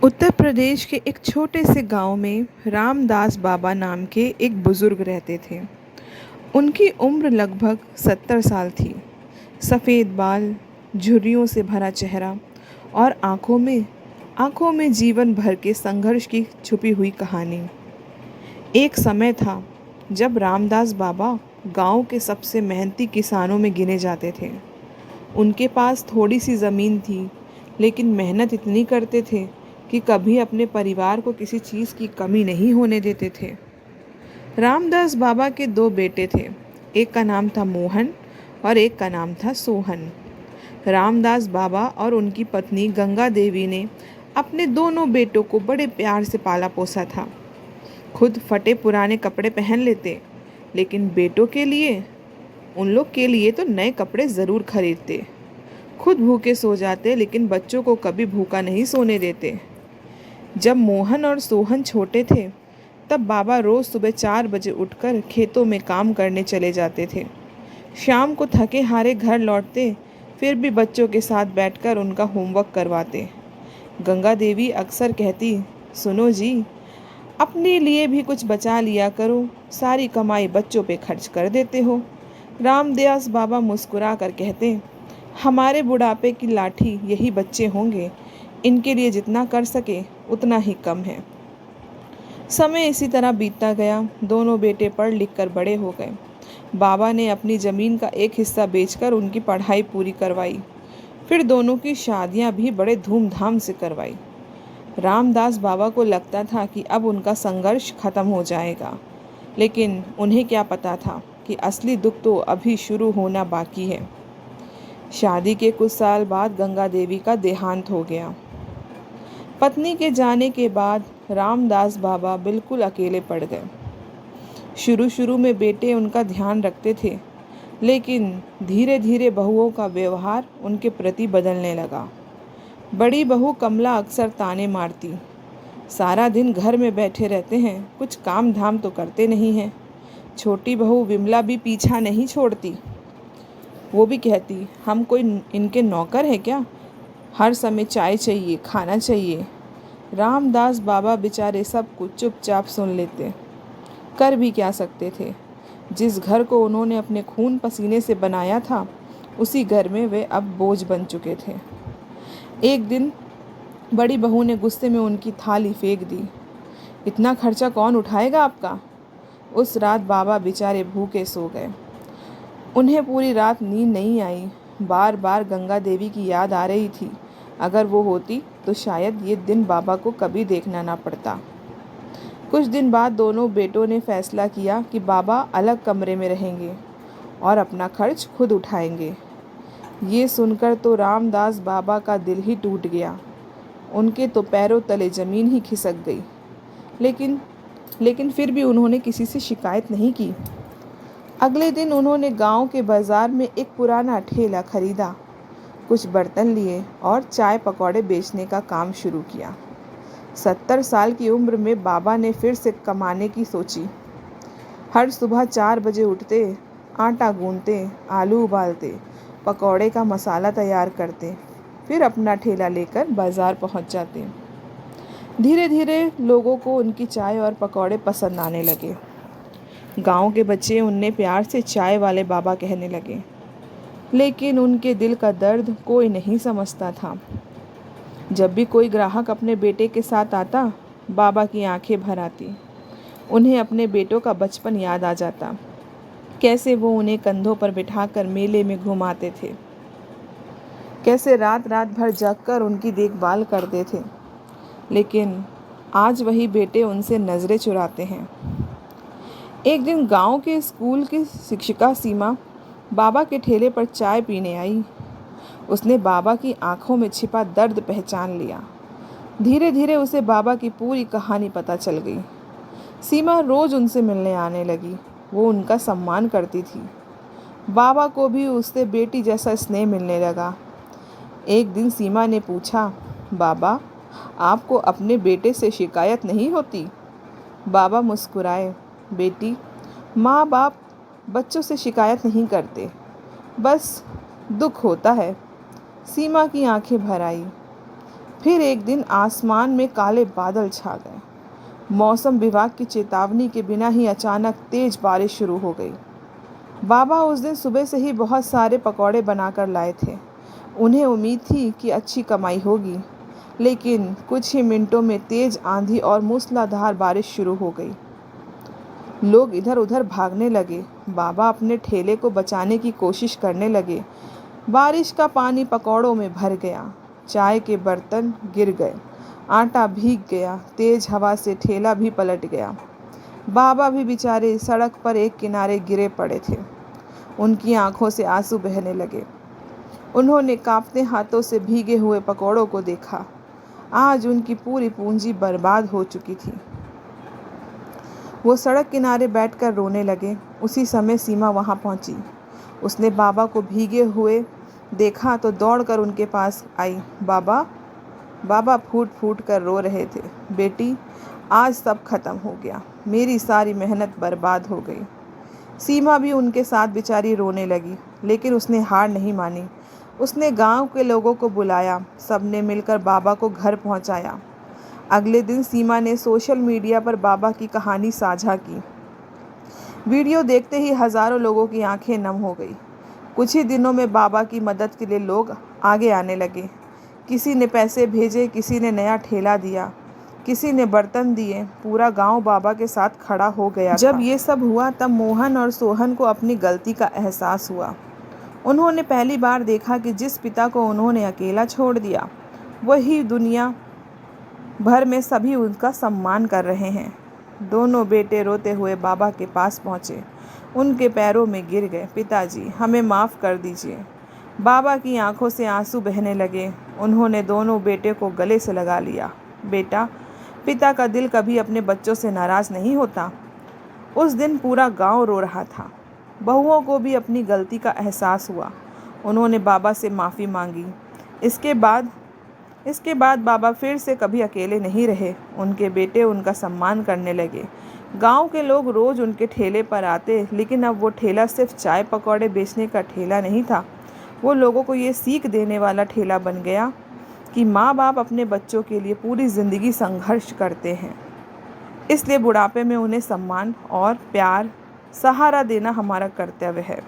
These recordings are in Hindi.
उत्तर प्रदेश के एक छोटे से गांव में रामदास बाबा नाम के एक बुजुर्ग रहते थे। उनकी उम्र लगभग 70 साल थी। सफ़ेद बाल, झुर्रियों से भरा चेहरा और आंखों में जीवन भर के संघर्ष की छुपी हुई कहानी। एक समय था जब रामदास बाबा गांव के सबसे मेहनती किसानों में गिने जाते थे। उनके पास थोड़ी सी ज़मीन थी, लेकिन मेहनत इतनी करते थे कि कभी अपने परिवार को किसी चीज़ की कमी नहीं होने देते थे। रामदास बाबा के दो बेटे थे। एक का नाम था मोहन और एक का नाम था सोहन। रामदास बाबा और उनकी पत्नी गंगा देवी ने अपने दोनों बेटों को बड़े प्यार से पाला पोसा था। खुद फटे पुराने कपड़े पहन लेते, लेकिन बेटों के लिए उन लोग के लिए तो नए कपड़े ज़रूर खरीदते। खुद भूखे सो जाते, लेकिन बच्चों को कभी भूखा नहीं सोने देते। जब मोहन और सोहन छोटे थे, तब बाबा रोज़ सुबह 4 बजे उठकर खेतों में काम करने चले जाते थे। शाम को थके हारे घर लौटते, फिर भी बच्चों के साथ बैठकर उनका होमवर्क करवाते। गंगा देवी अक्सर कहती, सुनो जी, अपने लिए भी कुछ बचा लिया करो, सारी कमाई बच्चों पे खर्च कर देते हो। रामदास बाबा मुस्कुरा कर कहते, हमारे बुढ़ापे की लाठी यही बच्चे होंगे, इनके लिए जितना कर सके उतना ही कम है। समय इसी तरह बीतता गया। दोनों बेटे पढ़ लिख कर बड़े हो गए। बाबा ने अपनी ज़मीन का एक हिस्सा बेचकर उनकी पढ़ाई पूरी करवाई। फिर दोनों की शादियां भी बड़े धूमधाम से करवाई। रामदास बाबा को लगता था कि अब उनका संघर्ष खत्म हो जाएगा, लेकिन उन्हें क्या पता था कि असली दुख तो अभी शुरू होना बाकी है। शादी के कुछ साल बाद गंगा देवी का देहांत हो गया। पत्नी के जाने के बाद रामदास बाबा बिल्कुल अकेले पड़ गए। शुरू शुरू में बेटे उनका ध्यान रखते थे, लेकिन धीरे धीरे बहुओं का व्यवहार उनके प्रति बदलने लगा। बड़ी बहू कमला अक्सर ताने मारती, सारा दिन घर में बैठे रहते हैं, कुछ काम धाम तो करते नहीं हैं। छोटी बहू विमला भी पीछा नहीं छोड़ती। वो भी कहती, हम कोई इनके नौकर हैं क्या, हर समय चाय चाहिए, खाना चाहिए। रामदास बाबा बेचारे सब कुछ चुपचाप सुन लेते। कर भी क्या सकते थे। जिस घर को उन्होंने अपने खून पसीने से बनाया था, उसी घर में वे अब बोझ बन चुके थे। एक दिन बड़ी बहू ने गुस्से में उनकी थाली फेंक दी। इतना खर्चा कौन उठाएगा आपका। उस रात बाबा बेचारे भूखे सो गए। उन्हें पूरी रात नींद नहीं आई। बार बार गंगा देवी की याद आ रही थी। अगर वो होती तो शायद ये दिन बाबा को कभी देखना ना पड़ता। कुछ दिन बाद दोनों बेटों ने फैसला किया कि बाबा अलग कमरे में रहेंगे और अपना खर्च खुद उठाएंगे। ये सुनकर तो रामदास बाबा का दिल ही टूट गया। उनके तो पैरों तले ज़मीन ही खिसक गई। लेकिन फिर भी उन्होंने किसी से शिकायत नहीं की। अगले दिन उन्होंने गांव के बाज़ार में एक पुराना ठेला खरीदा, कुछ बर्तन लिए और चाय पकौड़े बेचने का काम शुरू किया। 70 साल की उम्र में बाबा ने फिर से कमाने की सोची। हर सुबह 4 बजे उठते, आटा गूंदते, आलू उबालते, पकौड़े का मसाला तैयार करते, फिर अपना ठेला लेकर बाज़ार पहुंच जाते। धीरे धीरे लोगों को उनकी चाय और पकौड़े पसंद आने लगे। गांव के बच्चे उन्हें प्यार से चाय वाले बाबा कहने लगे, लेकिन उनके दिल का दर्द कोई नहीं समझता था। जब भी कोई ग्राहक अपने बेटे के साथ आता, बाबा की आंखें भर आती। उन्हें अपने बेटों का बचपन याद आ जाता, कैसे वो उन्हें कंधों पर बिठाकर मेले में घुमाते थे, कैसे रात रात भर जगकर उनकी देखभाल करते थे। लेकिन आज वही बेटे उनसे नज़रें चुराते हैं। एक दिन गांव के स्कूल की शिक्षिका सीमा बाबा के ठेले पर चाय पीने आई। उसने बाबा की आंखों में छिपा दर्द पहचान लिया। धीरे धीरे उसे बाबा की पूरी कहानी पता चल गई। सीमा रोज़ उनसे मिलने आने लगी। वो उनका सम्मान करती थी। बाबा को भी उससे बेटी जैसा स्नेह मिलने लगा। एक दिन सीमा ने पूछा, बाबा, आपको अपने बेटे से शिकायत नहीं होती। बाबा मुस्कुराए, बेटी, माँ बाप बच्चों से शिकायत नहीं करते, बस दुख होता है। सीमा की आंखें भर आई। फिर एक दिन आसमान में काले बादल छा गए। मौसम विभाग की चेतावनी के बिना ही अचानक तेज बारिश शुरू हो गई। बाबा उस दिन सुबह से ही बहुत सारे पकौड़े बनाकर लाए थे। उन्हें उम्मीद थी कि अच्छी कमाई होगी, लेकिन कुछ ही मिनटों में तेज आंधी और मूसलाधार बारिश शुरू हो गई। लोग इधर उधर भागने लगे। बाबा अपने ठेले को बचाने की कोशिश करने लगे। बारिश का पानी पकौड़ों में भर गया, चाय के बर्तन गिर गए, आटा भीग गया, तेज हवा से ठेला भी पलट गया। बाबा भी बेचारे सड़क पर एक किनारे गिरे पड़े थे। उनकी आंखों से आंसू बहने लगे। उन्होंने कांपते हाथों से भीगे हुए पकौड़ों को देखा। आज उनकी पूरी पूंजी बर्बाद हो चुकी थी। वो सड़क किनारे बैठकर रोने लगे। उसी समय सीमा वहां पहुंची। उसने बाबा को भीगे हुए देखा तो दौड़कर उनके पास आई। बाबा बाबा फूट फूट कर रो रहे थे। बेटी, आज सब खत्म हो गया। मेरी सारी मेहनत बर्बाद हो गई। सीमा भी उनके साथ बेचारी रोने लगी, लेकिन उसने हार नहीं मानी। उसने गांव के लोगों को बुलाया। सबने मिलकर बाबा को घर पहुंचाया। अगले दिन सीमा ने सोशल मीडिया पर बाबा की कहानी साझा की। वीडियो देखते ही हजारों लोगों की आंखें नम हो गई। कुछ ही दिनों में बाबा की मदद के लिए लोग आगे आने लगे। किसी ने पैसे भेजे, किसी ने नया ठेला दिया, किसी ने बर्तन दिए। पूरा गांव बाबा के साथ खड़ा हो गया। जब ये सब हुआ तब मोहन और सोहन को अपनी गलती का एहसास हुआ। उन्होंने पहली बार देखा कि जिस पिता को उन्होंने अकेला छोड़ दिया, वही दुनिया भर में सभी उनका सम्मान कर रहे हैं। दोनों बेटे रोते हुए बाबा के पास पहुँचे। उनके पैरों में गिर गए। पिताजी, हमें माफ़ कर दीजिए। बाबा की आंखों से आंसू बहने लगे। उन्होंने दोनों बेटे को गले से लगा लिया। बेटा, पिता का दिल कभी अपने बच्चों से नाराज़ नहीं होता। उस दिन पूरा गांव रो रहा था। बहुओं को भी अपनी गलती का एहसास हुआ। उन्होंने बाबा से माफ़ी मांगी। इसके बाद बाबा फिर से कभी अकेले नहीं रहे। उनके बेटे उनका सम्मान करने लगे। गांव के लोग रोज़ उनके ठेले पर आते, लेकिन अब वो ठेला सिर्फ चाय पकौड़े बेचने का ठेला नहीं था। वो लोगों को ये सीख देने वाला ठेला बन गया कि माँ बाप अपने बच्चों के लिए पूरी ज़िंदगी संघर्ष करते हैं, इसलिए बुढ़ापे में उन्हें सम्मान और प्यार, सहारा देना हमारा कर्तव्य है।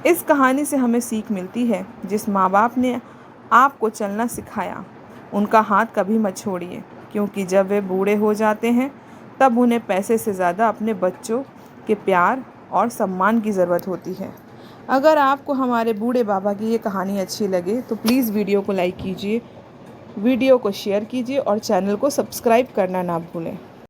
इस कहानी से हमें सीख मिलती है, जिस माँ बाप ने आपको चलना सिखाया, उनका हाथ कभी मत छोड़िए, क्योंकि जब वे बूढ़े हो जाते हैं तब उन्हें पैसे से ज़्यादा अपने बच्चों के प्यार और सम्मान की ज़रूरत होती है। अगर आपको हमारे बूढ़े बाबा की ये कहानी अच्छी लगे तो प्लीज़ वीडियो को लाइक कीजिए, वीडियो को शेयर कीजिए और चैनल को सब्सक्राइब करना ना भूलें।